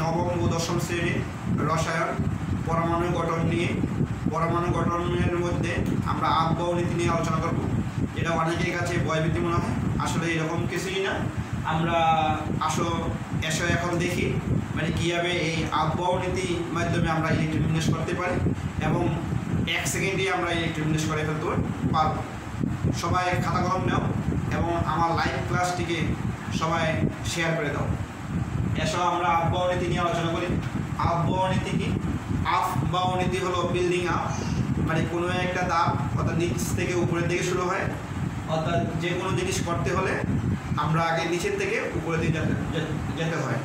নবম ও দশম শ্রেণীর রসায়ন পরমাণু গঠন নিয়ে। পরমাণু গঠনের মধ্যে আমরা আফবাও নীতি নিয়ে আলোচনা করব। এটা অনেকের কাছে ভয়ভীতি মনে হয়, আসলে এরকম কিছুই না। আমরা এখন দেখি মানে কীভাবে এই আফবাও নীতির মাধ্যমে আমরা ইলেকট্রন বিন্যাস করতে পারি এবং 1 সেকেন্ডে আমরা ইলেকট্রন বিন্যাস করে ফেলতে পারব। সবাই খাতা কলম নাও এবং আমার লাইভ ক্লাসটিকে সবাই শেয়ার করে দাও। এসব আমরা আফবাও নীতি নিয়ে আলোচনা করি। আফবাও নীতি কি? আফবাও নীতি হলো বিল্ডিং আপ, মানে কোনো একটা ধাপ অর্থাৎ নিচ থেকে উপরের দিকে শুরু হয়, অর্থাৎ যে কোনো জিনিস করতে হলে আমরা আগে নিচের থেকে উপরের দিকে যেতে হয়।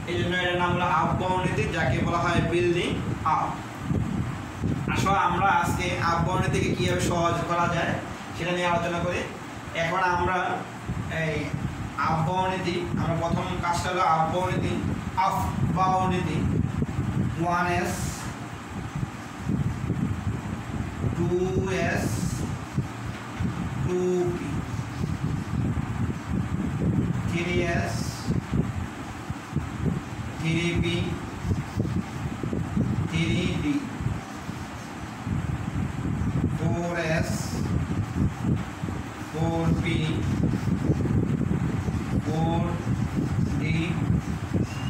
এই জন্য এটার নাম হলো আফবাও নীতি, যাকে বলা হয় বিল্ডিং আপ। আসলে আমরা আজকে আফবাও নীতিকে কীভাবে সহজ করা যায় সেটা নিয়ে আলোচনা করি। এখন আমরা এই আফবাও নীতি, আমরা প্রথম কাজটা হলো আফবাও নীতি। আফবাও নীতি 1s 2s 2p 3s 3p 3d 4s 4p 4d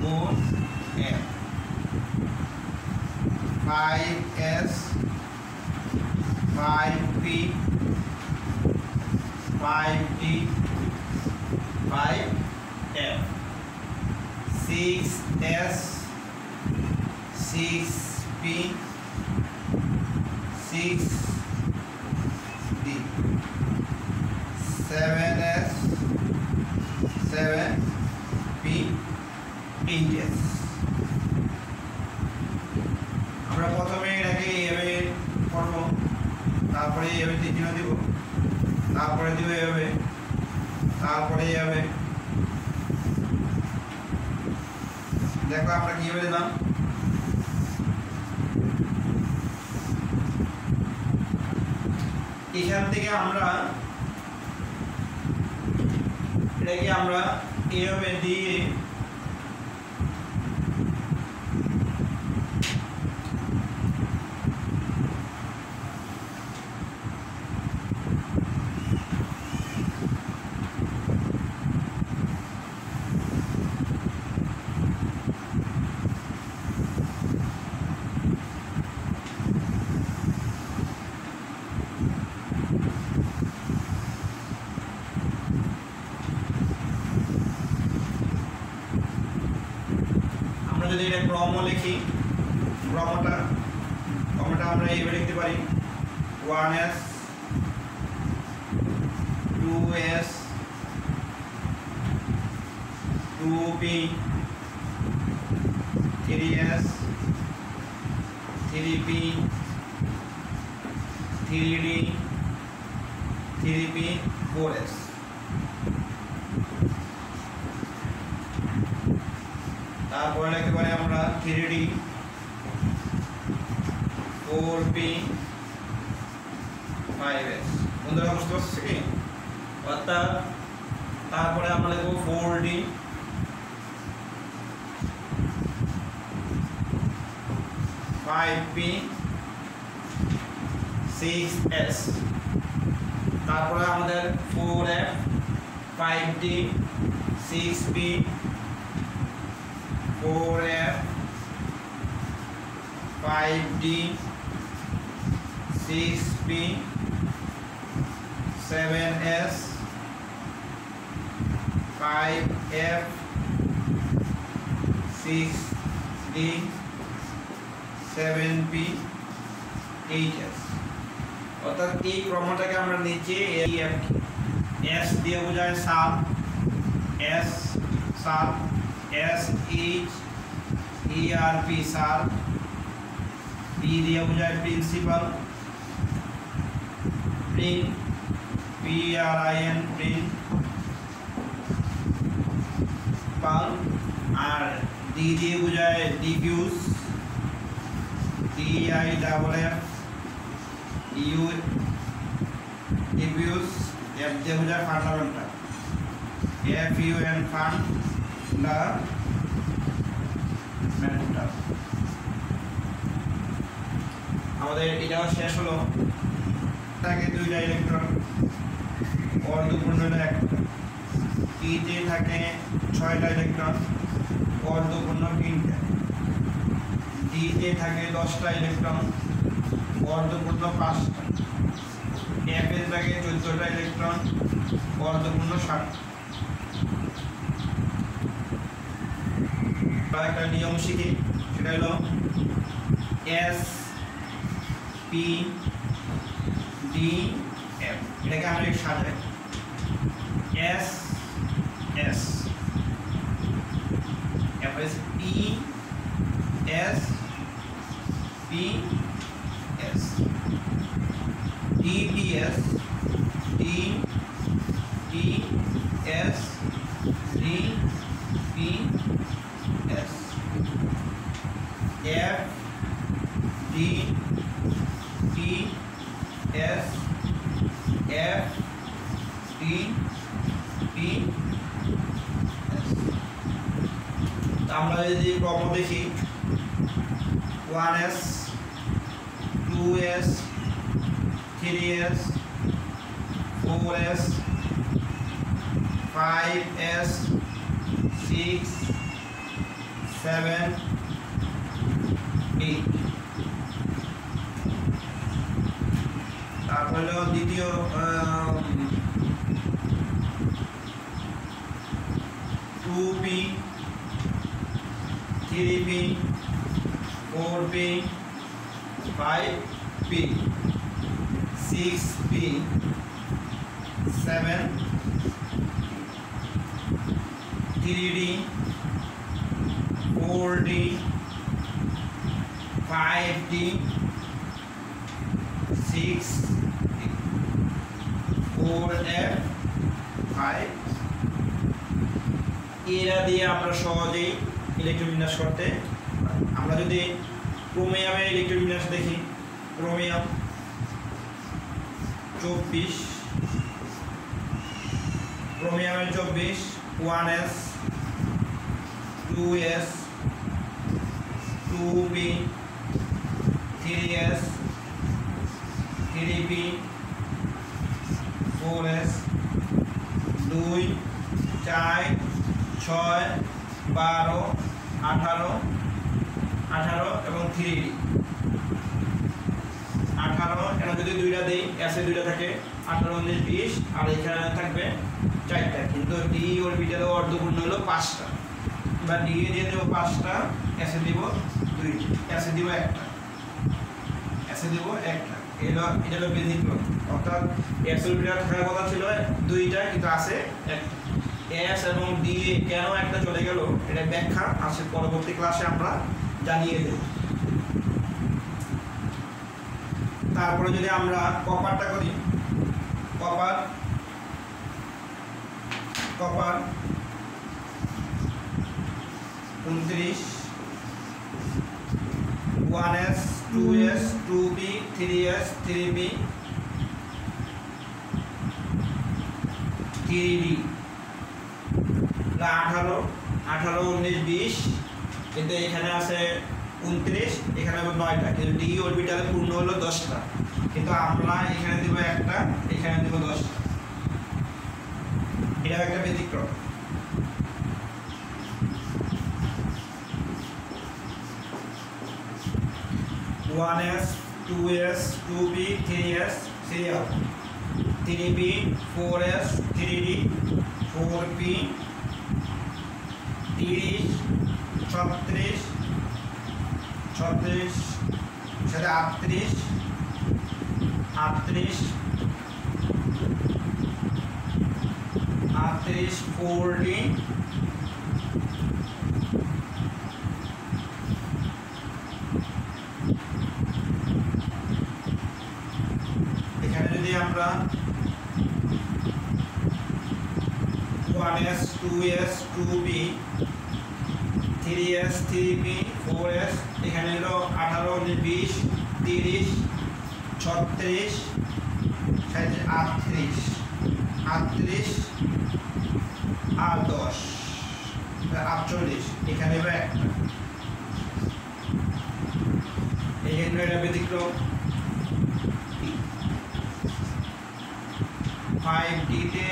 4f 5s 5p 5d 5f 6s 6p 6d 7s 7p 8s। আমরা প্রথমে এটাকে এভাবে করব, তারপরে এভাবে চিহ্ন দিব, তারপরে দিব এভাবে, তারপরে এভাবে। দেখো আমরা কিভাবে দিলাম। এখান থেকে আমরা এটাকে আমরা এভাবে দিয়ে যদি এটা ক্রম লিখি, ক্রমটা আমরা এইভাবে লিখতে পারি 1s 2s 2p 3s 3p 3d 3p 4s। তারপরে লিখতে পারি আমরা 3d 4p 5s। বন্ধুরা বুঝতে পারছো কি? অর্থাৎ তারপরে আমরা লিখব 4d 5p 6s। তারপরে আমাদের 4f 5d 6p 4f 5d 6p 7s 5f 6d 7p 8s। অর্থাৎ এই ক্রমটাকে আমরা নিচে s দিয়ে বোঝায় সাল, s সাল, SHERP সাল, P দিয়ে বোঝায় প্রিন্সিপাল, প্রিন PRIN প্রিন্সিপাল, আর D দিয়ে বোঝায় ডিফিউজ, DIFF ডিফিউজ, F দিয়ে বোঝায় ফান্ডামেন্টাল, FUN ফান্ডামেন্টাল, মেটাল। আমাদের এটাও শেষ হলো। থাকে 2টা ইলেকট্রন, অর্ধপূর্ণ হলো 1টা। পিতে থাকে 6টা ইলেকট্রন, অর্ধপূর্ণ 3টা। ডিতে থাকে 10টা ইলেকট্রন, অর্ধপূর্ণ 5টা। এফে থাকে 14টা ইলেকট্রন, অর্ধপূর্ণ 7টা। একটা নিয়ম শিখি, সেটা হলো এস পি ডি এফ। এটাকে আমরা একটু সাজাই। S S F S P S P S D P S D P S D P S F D P S F D P S. আমরা যদি ক্রম দেখি 1s 2s 3s 4s 5s 6 7 8। তারপর হলো দ্বিতীয় 2p 3p 4p 5p 6p 7 3d 4d 5d 6 4f 5। এরা দিয়ে আমরা সহজেই ইলেকট্রন বিন্যাস করতে পারি। আমরা যদি ক্রোমিয়ামের ইলেকট্রন বিন্যাস দেখি, chromium 24, ক্রোমিয়ামের 24 1s 2s 2p 3s 3p 4s 2 4 6 12 18 18 এবং 3d 18। এখানে যদি 2টা দেই, এসে 2টা থাকে 18 19 20, আর এখানে থাকবে 4টা। কিন্তু ডি অরবিটালে অর্ধপূর্ণ হলো 5টা, বা ডি এ দিয়ে দেব 5টা, এসে দিব 2টা, এসে দিব 1টা, এসে দিব 1টা। এটা হলো ব্যতিক্রম। অর্থাৎ এস অরবিটাল থাকার কথা ছিল 2টা, কিন্তু আছে 1টা। এস এবং ডি কেন একটা চলে গেল, এটা ব্যাখ্যা আছে পরবর্তী ক্লাসে আমরা জানিয়ে দেব। তারপরে যদি আমরা কপারটা করি, copper 29 1s 2s 2p 3s 3p 3d 18 18 19 20, কিন্তু এখানে আছে 29, এখানে হবে 9টা। কিন্তু ডি অরবিটালে পূর্ণ হলো 10টা, কিন্তু আমরা এখানে দিব 1টা, এখানে দিব 10টা। এটা একটা ব্যতিক্রম। One s 2s 2p 3s serial 3p 4s 3d 4p 30 36 36 সেটা 38 38 38 4d এখানে যদি আমরা 1s 2s 2p 3s 3p 4s, এখানে হলো 18 19 20 30 36 38 38 আর 10 48, এখানে হবে 1টা। এটা ব্যতিক্রম 5D-তে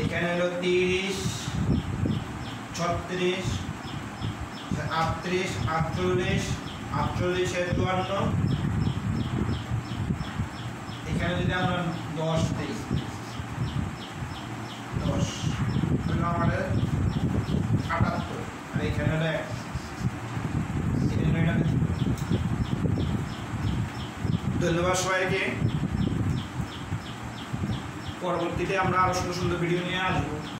এখানে হলো 30, 36, 38, 48, 48-54, এখানে যদি আমরা 10 দিই 10 হলো আমাদের 78 আর এখানে হলো 1। ধন্যবাদ সবাইকে। পরবর্তীতে আমরা আরো সুন্দর সুন্দর ভিডিও নিয়ে আসবো।